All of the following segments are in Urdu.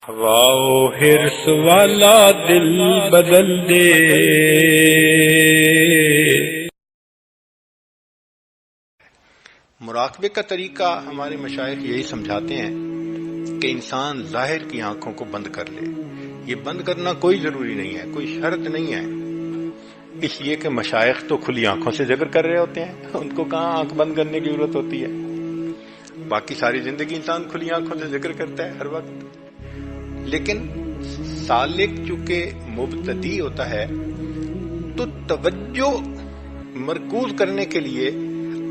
ہوا و حرص والا دل بدل دے. مراقبے کا طریقہ ہمارے مشائخ یہی سمجھاتے ہیں کہ انسان ظاہر کی آنکھوں کو بند کر لے. یہ بند کرنا کوئی ضروری نہیں ہے، کوئی شرط نہیں ہے، اس لیے کہ مشائخ تو کھلی آنکھوں سے ذکر کر رہے ہوتے ہیں، ان کو کہاں آنکھ بند کرنے کی ضرورت ہوتی ہے. باقی ساری زندگی انسان کھلی آنکھوں سے ذکر کرتا ہے ہر وقت. لیکن سالک چونکہ مبتدی ہوتا ہے تو توجہ مرکوز کرنے کے لیے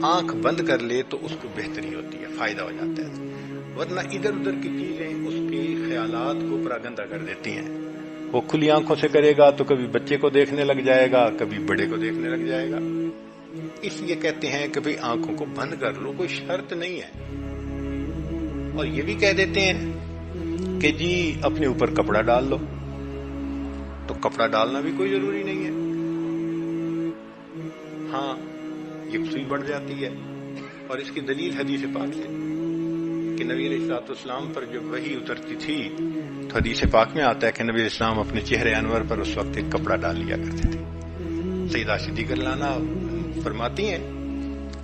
آنکھ بند کر لے تو اس کو بہتری ہوتی ہے، فائدہ ہو جاتا ہے. ورنہ ادھر ادھر کی چیزیں اس کے خیالات کو پراگندہ کر دیتی ہیں. وہ کھلی آنکھوں سے کرے گا تو کبھی بچے کو دیکھنے لگ جائے گا، کبھی بڑے کو دیکھنے لگ جائے گا. اس لیے کہتے ہیں کہ بھئی آنکھوں کو بند کر لو، کوئی شرط نہیں ہے. اور یہ بھی کہہ دیتے ہیں کہ جی اپنے اوپر کپڑا ڈال لو، تو کپڑا ڈالنا بھی کوئی ضروری نہیں ہے. ہاں یکسوئی بڑھ جاتی ہے، اور اس کی دلیل حدیث پاک سے کہ نبی علیہ الصلوۃ والسلام پر جب وحی اترتی تھی تو حدیث پاک میں آتا ہے کہ نبی علیہ السلام اپنے چہرے انور پر اس وقت ایک کپڑا ڈال لیا کرتے تھے. سیدہ صدیقہ لانا فرماتی ہیں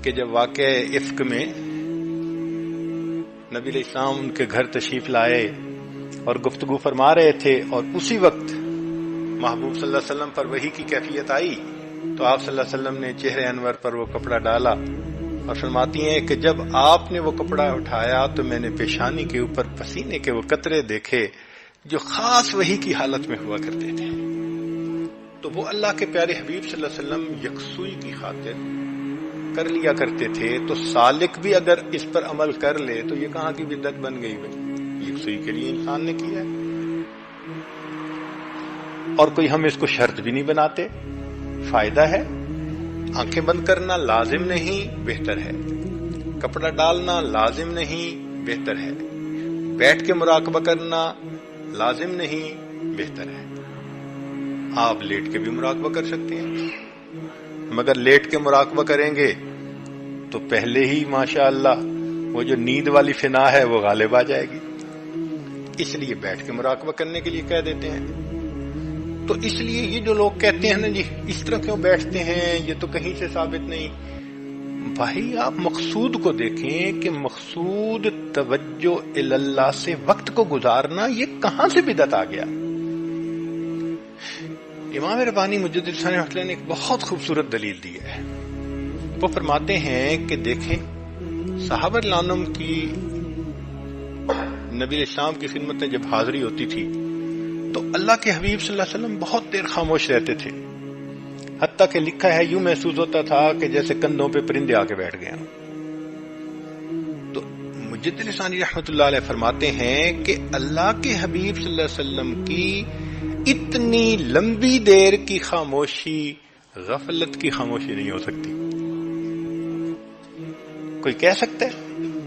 کہ جب واقع افک میں نبی علیہ السلام ان کے گھر تشریف لائے اور گفتگو فرما رہے تھے، اور اسی وقت محبوب صلی اللہ علیہ وسلم پر وحی کی کیفیت آئی تو آپ صلی اللہ علیہ وسلم نے چہرے انور پر وہ کپڑا ڈالا. اور فرماتی ہیں کہ جب آپ نے وہ کپڑا اٹھایا تو میں نے پیشانی کے اوپر پسینے کے وہ قطرے دیکھے جو خاص وحی کی حالت میں ہوا کرتے تھے. تو وہ اللہ کے پیارے حبیب صلی اللہ علیہ وسلم یکسوئی کی خاطر کر لیا کرتے تھے. تو سالک بھی اگر اس پر عمل کر لے تو یہ کہاں کی بدعت بن گئی بھائی؟ یکسوئی کے لیے انسان نے کیا ہے، اور کوئی ہم اس کو شرط بھی نہیں بناتے. فائدہ ہے. آنکھیں بند کرنا لازم نہیں، بہتر ہے. کپڑا ڈالنا لازم نہیں، بہتر ہے. بیٹھ کے مراقبہ کرنا لازم نہیں، بہتر ہے. آپ لیٹ کے بھی مراقبہ کر سکتے ہیں، مگر لیٹ کے مراقبہ کریں گے تو پہلے ہی ماشاءاللہ وہ جو نیند والی فنا ہے وہ غالب آ جائے گی. اس لیے بیٹھ کے مراقبہ کرنے کے لیے کہہ دیتے ہیں. تو اس لیے یہ جو لوگ کہتے ہیں نا جی اس طرح کیوں بیٹھتے ہیں، یہ تو کہیں سے ثابت نہیں. بھائی آپ مقصود کو دیکھیں کہ مقصود توجہ اللہ سے وقت کو گزارنا، یہ کہاں سے بدعت آ گیا. امام ربانی مجدد ثانی رحمۃ اللہ نے ایک بہت خوبصورت دلیل دی ہے. وہ فرماتے ہیں کہ دیکھیں صحابہ رضوان کی نبی علیہ السلام کی خدمت میں جب حاضری ہوتی تھی تو اللہ کے حبیب صلی اللہ علیہ وسلم بہت دیر خاموش رہتے تھے، حتیٰ کہ لکھا ہے یوں محسوس ہوتا تھا کہ جیسے کندھوں پہ پرندے آ کے بیٹھ گئے. تو مجدد ثانی رحمۃ اللہ علیہ فرماتے ہیں کہ اللہ کے حبیب صلی اللہ علیہ وسلم کی اتنی لمبی دیر کی خاموشی غفلت کی خاموشی نہیں ہو سکتی. کوئی کہہ سکتا ہے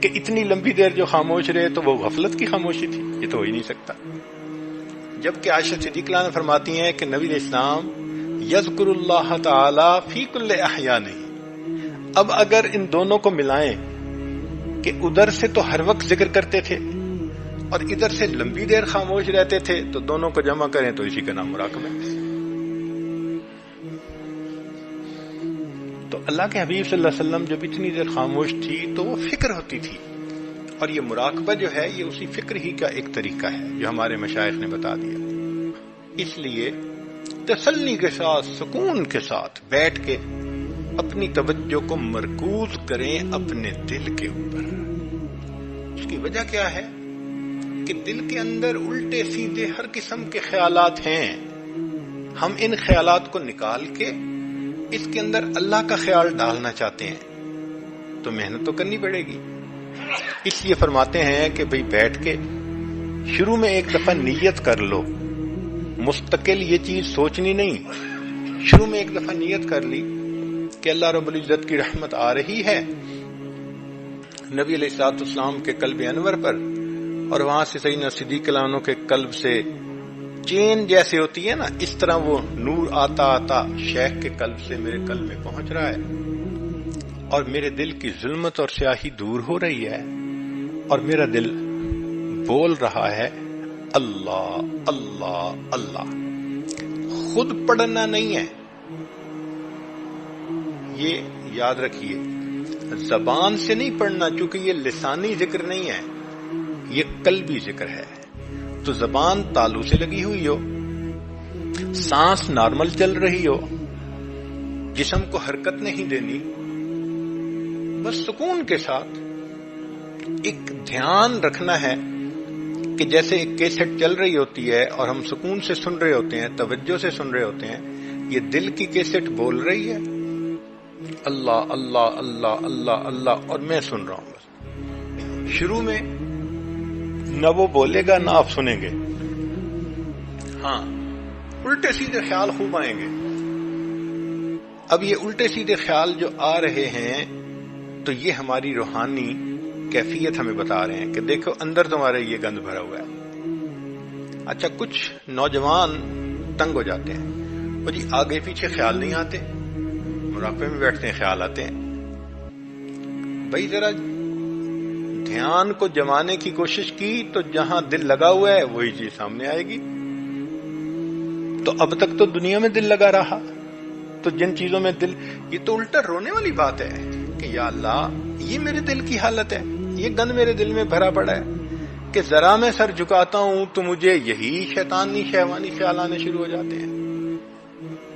کہ اتنی لمبی دیر جو خاموش رہے تو وہ غفلت کی خاموشی تھی؟ یہ تو ہو ہی نہیں سکتا. جبکہ عائشہ صدیقہ نے فرماتی ہیں کہ نبی علیہ السلام یذکر اللہ تعالی فی کل احیانہ. اب اگر ان دونوں کو ملائیں کہ ادھر سے تو ہر وقت ذکر کرتے تھے اور ادھر سے لمبی دیر خاموش رہتے تھے، تو دونوں کو جمع کریں تو اسی کا نام مراقبہ ہے. تو اللہ کے حبیب صلی اللہ علیہ وسلم جب اتنی دیر خاموش تھی تو وہ فکر ہوتی تھی، اور یہ مراقبہ جو ہے یہ اسی فکر ہی کا ایک طریقہ ہے جو ہمارے مشائخ نے بتا دیا. اس لیے تسلی کے ساتھ سکون کے ساتھ بیٹھ کے اپنی توجہ کو مرکوز کریں اپنے دل کے اوپر. اس کی وجہ کیا ہے کہ دل کے اندر الٹے سیدھے ہر قسم کے خیالات ہیں. ہم ان خیالات کو نکال کے اس کے اندر اللہ کا خیال ڈالنا چاہتے ہیں تو محنت تو کرنی پڑے گی. اس لیے فرماتے ہیں کہ بھئی بیٹھ کے شروع میں ایک دفعہ نیت کر لو، مستقل یہ چیز سوچنی نہیں. شروع میں ایک دفعہ نیت کر لی کہ اللہ رب العزت کی رحمت آ رہی ہے نبی علیہ الصلوۃ والسلام کے قلب انور پر، اور وہاں سے سیدنا صدیق عنہ کے قلب سے چین جیسے ہوتی ہے نا، اس طرح وہ نور آتا آتا شیخ کے قلب سے میرے قلب میں پہنچ رہا ہے، اور میرے دل کی ظلمت اور سیاہی دور ہو رہی ہے، اور میرا دل بول رہا ہے اللہ اللہ اللہ. خود پڑھنا نہیں ہے، یہ یاد رکھیے، زبان سے نہیں پڑھنا، چونکہ یہ لسانی ذکر نہیں ہے، یہ قلبی ذکر ہے. تو زبان تالو سے لگی ہوئی ہو، سانس نارمل چل رہی ہو، جسم کو حرکت نہیں دینی، بس سکون کے ساتھ ایک دھیان رکھنا ہے کہ جیسے ایک کیسٹ چل رہی ہوتی ہے اور ہم سکون سے سن رہے ہوتے ہیں، توجہ سے سن رہے ہوتے ہیں، یہ دل کی کیسٹ بول رہی ہے اللہ اللہ اللہ اللہ اللہ، اور میں سن رہا ہوں. بس شروع میں نہ وہ بولے گا نہ آپ سنیں گے. ہاں، الٹے سیدھے خیال خوب آئیں گے. اب یہ الٹے سیدھے خیال جو آ رہے ہیں تو یہ ہماری روحانی کیفیت ہمیں بتا رہے ہیں کہ دیکھو اندر تمہارے یہ گند بھرا ہوا ہے. اچھا، کچھ نوجوان تنگ ہو جاتے ہیں، وہ جی آگے پیچھے خیال نہیں آتے، مراقبے میں بیٹھتے ہیں خیال آتے ہیں. بھائی ذرا دھیان کو جمانے کی کوشش کی تو جہاں دل لگا ہوا ہے وہی چیز سامنے آئے گی. تو اب تک تو دنیا میں دل لگا رہا، تو جن چیزوں میں دل، یہ تو الٹا رونے والی بات ہے کہ یا اللہ یہ میرے دل کی حالت ہے، یہ گند میرے دل میں بھرا پڑا ہے کہ ذرا میں سر جھکاتا ہوں تو مجھے یہی شیطانی شہوانی خیال آنے شروع ہو جاتے ہیں.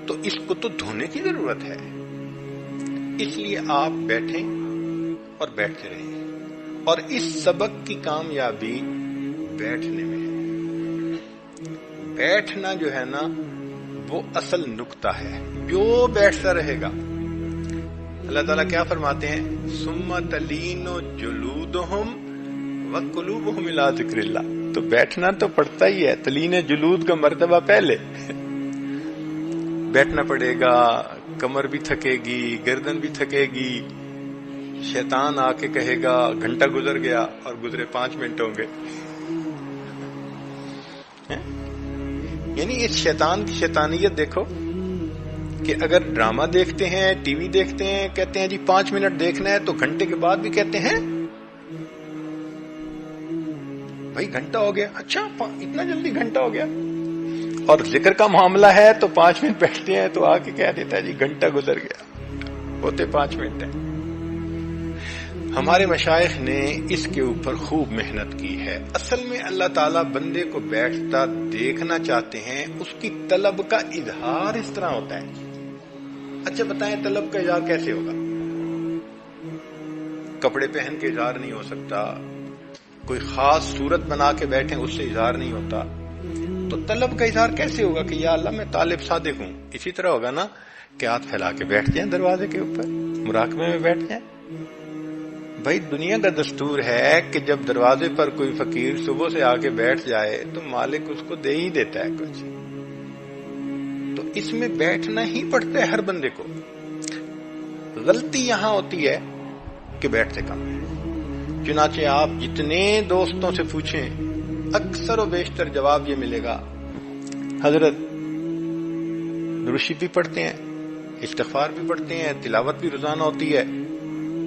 تو اس کو تو دھونے کی ضرورت ہے. اس لیے آپ بیٹھیں اور بیٹھتے رہیں، اور اس سبق کی کامیابی بیٹھنے میں ہے. بیٹھنا جو ہے نا وہ اصل نقطہ ہے. جو بیٹھتا رہے گا، اللہ تعالیٰ کیا فرماتے ہیں، ثم تلین جلودہم وقلوبہم الی ذکر اللہ. تو بیٹھنا تو پڑتا ہی ہے، تلین جلود کا مرتبہ پہلے بیٹھنا پڑے گا. کمر بھی تھکے گی، گردن بھی تھکے گی. شیطان آ کے کہے گا گھنٹہ گزر گیا اور گزرے 5 منٹ ہوں گے. یعنی اس شیطان کی شیطانیت دیکھو کہ اگر ڈرامہ دیکھتے ہیں، ٹی وی دیکھتے ہیں، کہتے ہیں جی 5 منٹ دیکھنا ہے، تو گھنٹے کے بعد بھی کہتے ہیں بھائی گھنٹہ ہو گیا. اچھا اتنا جلدی گھنٹہ ہو گیا. اور ذکر کا معاملہ ہے تو 5 منٹ بیٹھتے ہیں تو آ کے کہہ دیتا ہے جی گھنٹہ گزر گیا، ہوتے 5 منٹ ہیں. ہمارے مشائخ نے اس کے اوپر خوب محنت کی ہے. اصل میں اللہ تعالیٰ بندے کو بیٹھتا دیکھنا چاہتے ہیں. اس کی طلب کا اظہار اس طرح ہوتا ہے. اچھا بتائیں طلب کا اظہار کیسے ہوگا؟ کپڑے پہن کے اظہار نہیں ہو سکتا، کوئی خاص صورت بنا کے بیٹھیں اس سے اظہار نہیں ہوتا. تو طلب کا اظہار کیسے ہوگا کہ یا اللہ میں طالب صادق ہوں؟ اسی طرح ہوگا نا کہ ہاتھ پھیلا کے بیٹھ جائیں دروازے کے اوپر، مراقبے میں بیٹھ جائیں. بھائی دنیا کا دستور ہے کہ جب دروازے پر کوئی فقیر صبح سے آ کے بیٹھ جائے تو مالک اس کو دے ہی دیتا ہے کچھ. تو اس میں بیٹھنا ہی پڑتا ہے ہر بندے کو. غلطی یہاں ہوتی ہے کہ بیٹھتے کم ہے. چنانچہ آپ جتنے دوستوں سے پوچھیں اکثر و بیشتر جواب یہ ملے گا، حضرت درود شریف بھی پڑھتے ہیں، استغفار بھی پڑھتے ہیں، تلاوت بھی روزانہ ہوتی ہے،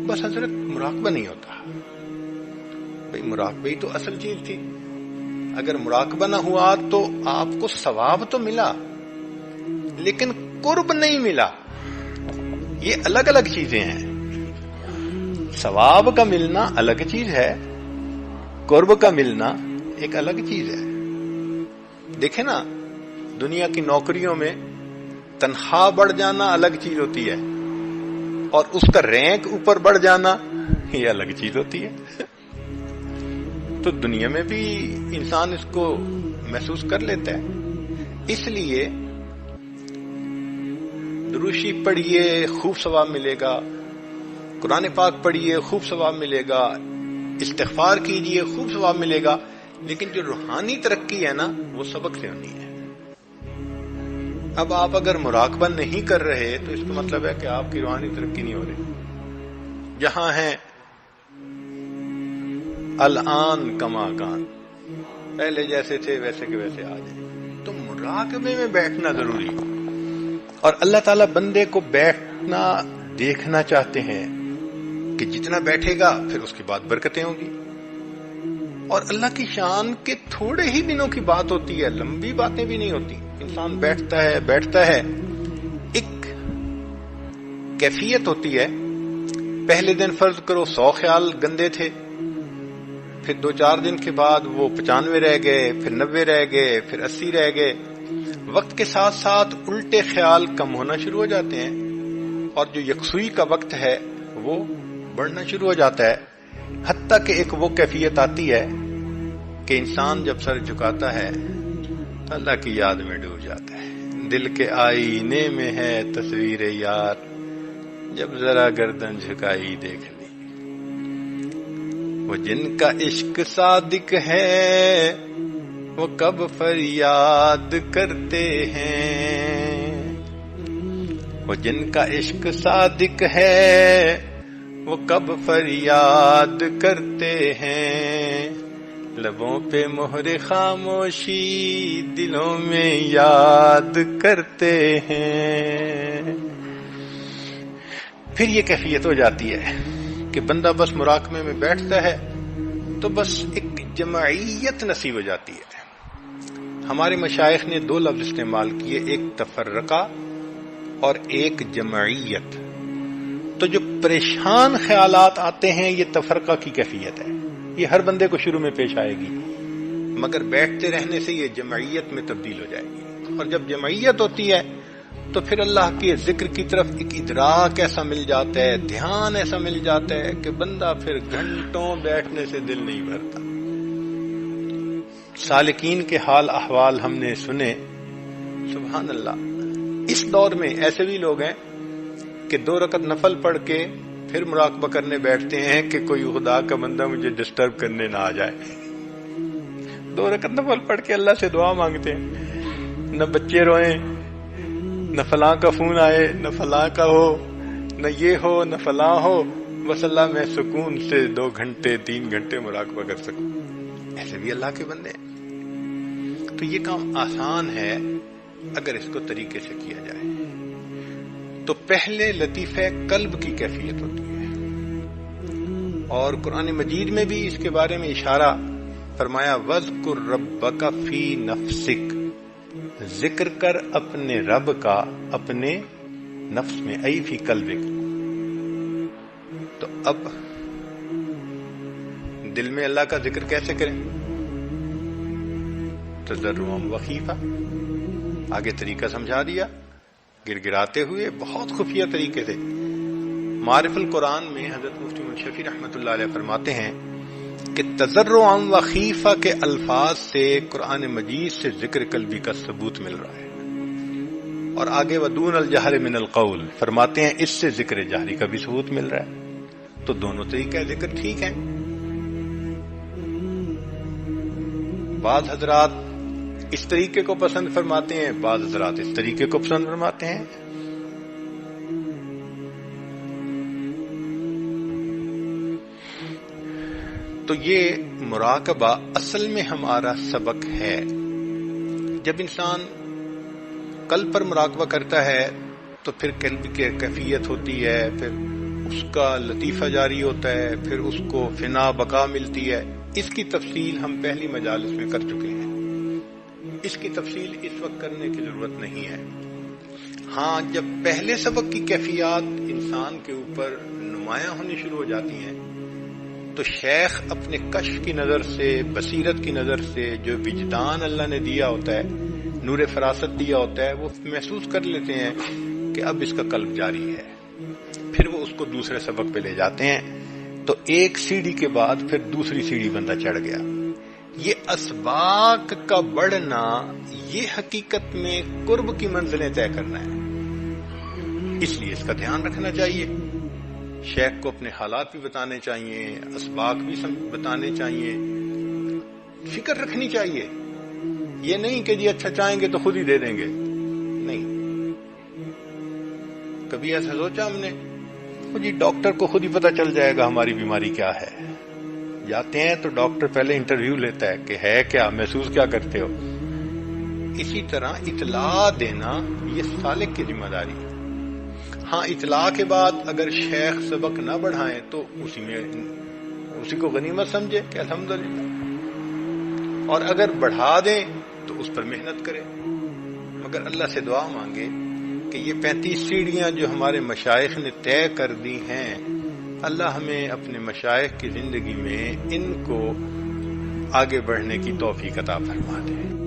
بس حضرت مراقبہ نہیں ہوتا. بھئی مراقبہ ہی تو اصل چیز تھی. اگر مراقبہ نہ ہوا تو آپ کو ثواب تو ملا لیکن قرب نہیں ملا. یہ الگ الگ چیزیں ہیں. ثواب کا ملنا الگ چیز ہے، قرب کا ملنا ایک الگ چیز ہے. دیکھیں نا دنیا کی نوکریوں میں تنخواہ بڑھ جانا الگ چیز ہوتی ہے اور اس کا رینک اوپر بڑھ جانا یہ الگ چیز ہوتی ہے. تو دنیا میں بھی انسان اس کو محسوس کر لیتا ہے. اس لیے درود شریف پڑھیے خوب ثواب ملے گا، قرآن پاک پڑھیے خوب ثواب ملے گا، استغفار کیجئے خوب ثواب ملے گا. لیکن جو روحانی ترقی ہے نا وہ سبق سے ہونی ہے. اب آپ اگر مراقبہ نہیں کر رہے تو اس کا مطلب ہے کہ آپ کی روحانی ترقی نہیں ہو رہی. جہاں ہیں الان کما کان، پہلے جیسے تھے ویسے کے ویسے آ جائیں. تو مراقبے میں بیٹھنا ضروری ہے. اور اللہ تعالیٰ بندے کو بیٹھنا دیکھنا چاہتے ہیں کہ جتنا بیٹھے گا پھر اس کے بعد برکتیں ہوں گی. اور اللہ کی شان کے تھوڑے ہی دنوں کی بات ہوتی ہے، لمبی باتیں بھی نہیں ہوتی. انسان بیٹھتا ہے، ایک کیفیت ہوتی ہے. پہلے دن فرض کرو 100 خیال گندے تھے، پھر 2-4 دن کے بعد وہ 95 رہ گئے، پھر 90 رہ گئے، پھر 80 رہ گئے. وقت کے ساتھ ساتھ الٹے خیال کم ہونا شروع ہو جاتے ہیں، اور جو یکسوئی کا وقت ہے وہ بڑھنا شروع ہو جاتا ہے. حتیٰ کہ ایک وہ کیفیت آتی ہے کہ انسان جب سر جھکاتا ہے تو اللہ کی یاد میں ڈوب جاتا ہے. دل کے آئینے میں ہے تصویر یار، جب ذرا گردن جھکائی دیکھ لی. وہ جن کا عشق صادق ہے وہ کب فریاد کرتے ہیں. وہ جن کا عشق صادق ہے وہ کب فریاد کرتے ہیں. لبوں پہ مہر خاموشی دلوں میں یاد کرتے ہیں. پھر یہ کیفیت ہو جاتی ہے کہ بندہ بس مراقبے میں بیٹھتا ہے تو بس ایک جماعیت نصیب ہو جاتی ہے. ہمارے مشائخ نے 2 لفظ استعمال کیے، ایک تفرقہ اور ایک جماعیت. تو جو پریشان خیالات آتے ہیں یہ تفرقہ کی کیفیت ہے، یہ ہر بندے کو شروع میں پیش آئے گی، مگر بیٹھتے رہنے سے یہ جمعیت میں تبدیل ہو جائے گی. اور جب جمعیت ہوتی ہے تو پھر اللہ کے ذکر کی طرف ایک ادراک ایسا مل جاتا ہے، دھیان ایسا مل جاتا ہے کہ بندہ پھر گھنٹوں بیٹھنے سے دل نہیں بھرتا. سالکین کے حال احوال ہم نے سنے، سبحان اللہ. اس دور میں ایسے بھی لوگ ہیں کہ 2 رکعت نفل پڑھ کے پھر مراقبہ کرنے بیٹھتے ہیں کہ کوئی خدا کا بندہ مجھے ڈسٹرب کرنے نہ آ جائے. 2 رکعت نفل پڑھ کے اللہ سے دعا مانگتے ہیں، نہ بچے روئیں، نہ فلاں کا فون آئے، نہ فلاں کا ہو، نہ یہ ہو، نہ فلاں ہو، بس اللہ میں سکون سے 2 گھنٹے 3 گھنٹے مراقبہ کر سکوں. ایسے بھی اللہ کے بندے ہیں. تو یہ کام آسان ہے اگر اس کو طریقے سے کیا جائے. تو پہلے لطیفہ قلب کی کیفیت ہوتی ہے، اور قرآن مجید میں بھی اس کے بارے میں اشارہ فرمایا، وَاذْكُرْ رَبَّكَ فِي نَفْسِكَ، ذکر کر اپنے رب کا اپنے نفس میں، ای فی قلبک. تو اب دل میں اللہ کا ذکر کیسے کریں؟ تضرعا وخیفہ. آگے طریقہ سمجھا دیا، گر گراتے ہوئے، بہت خفیہ طریقے سے. معارف القرآن میں حضرت مفتی منشفی رحمۃ اللہ علیہ فرماتے ہیں کہ تضرعا وخیفہ کے الفاظ سے قرآن مجید سے ذکر قلبی کا ثبوت مل رہا ہے. اور آگے ودون الجہر من القول فرماتے ہیں اس سے ذکر جہری کا بھی ثبوت مل رہا ہے. تو دونوں طریقے ذکر ٹھیک ہیں. بعض حضرات اس طریقے کو پسند فرماتے ہیں، بعض حضرات اس طریقے کو پسند فرماتے ہیں. تو یہ مراقبہ اصل میں ہمارا سبق ہے. جب انسان قلب پر مراقبہ کرتا ہے تو پھر قلب کی کیفیت ہوتی ہے، پھر اس کا لطیفہ جاری ہوتا ہے، پھر اس کو فنا بقا ملتی ہے. اس کی تفصیل ہم پہلی مجالس میں کر چکے ہیں، اس کی تفصیل اس وقت کرنے کی ضرورت نہیں ہے. ہاں، جب پہلے سبق کی کیفیات انسان کے اوپر نمایاں ہونی شروع ہو جاتی ہیں تو شیخ اپنے کشف کی نظر سے، بصیرت کی نظر سے، جو وجدان اللہ نے دیا ہوتا ہے، نور فراست دیا ہوتا ہے، وہ محسوس کر لیتے ہیں کہ اب اس کا قلب جاری ہے. پھر وہ اس کو دوسرے سبق پہ لے جاتے ہیں. تو ایک سیڑھی کے بعد پھر دوسری سیڑھی بندہ چڑھ گیا. یہ اسباق کا بڑھنا، یہ حقیقت میں قرب کی منزلیں طے کرنا ہے. اس لیے اس کا دھیان رکھنا چاہیے. شیخ کو اپنے حالات بھی بتانے چاہیے، اسباق بھی بتانے چاہیے، فکر رکھنی چاہیے. یہ نہیں کہ جی اچھا چاہیں گے تو خود ہی دے دیں گے، نہیں. کبھی ایسا سوچا ہم نے، جی ڈاکٹر کو خود ہی پتہ چل جائے گا ہماری بیماری کیا ہے. جاتے ہیں تو ڈاکٹر پہلے انٹرویو لیتا ہے کہ ہے کیا، محسوس کیا کرتے ہو. اسی طرح اطلاع دینا یہ سالک کی ذمہ داری ہے. ہاں، اطلاع کے بعد اگر شیخ سبق نہ بڑھائیں تو اسی کو غنیمت سمجھے کہ الحمدللہ اور اگر بڑھا دیں تو اس پر محنت کریں، مگر اللہ سے دعا مانگے کہ یہ 35 سیڑھیاں جو ہمارے مشائخ نے طے کر دی ہیں، اللہ ہمیں اپنے مشائخ کی زندگی میں ان کو آگے بڑھنے کی توفیق عطا فرما دے۔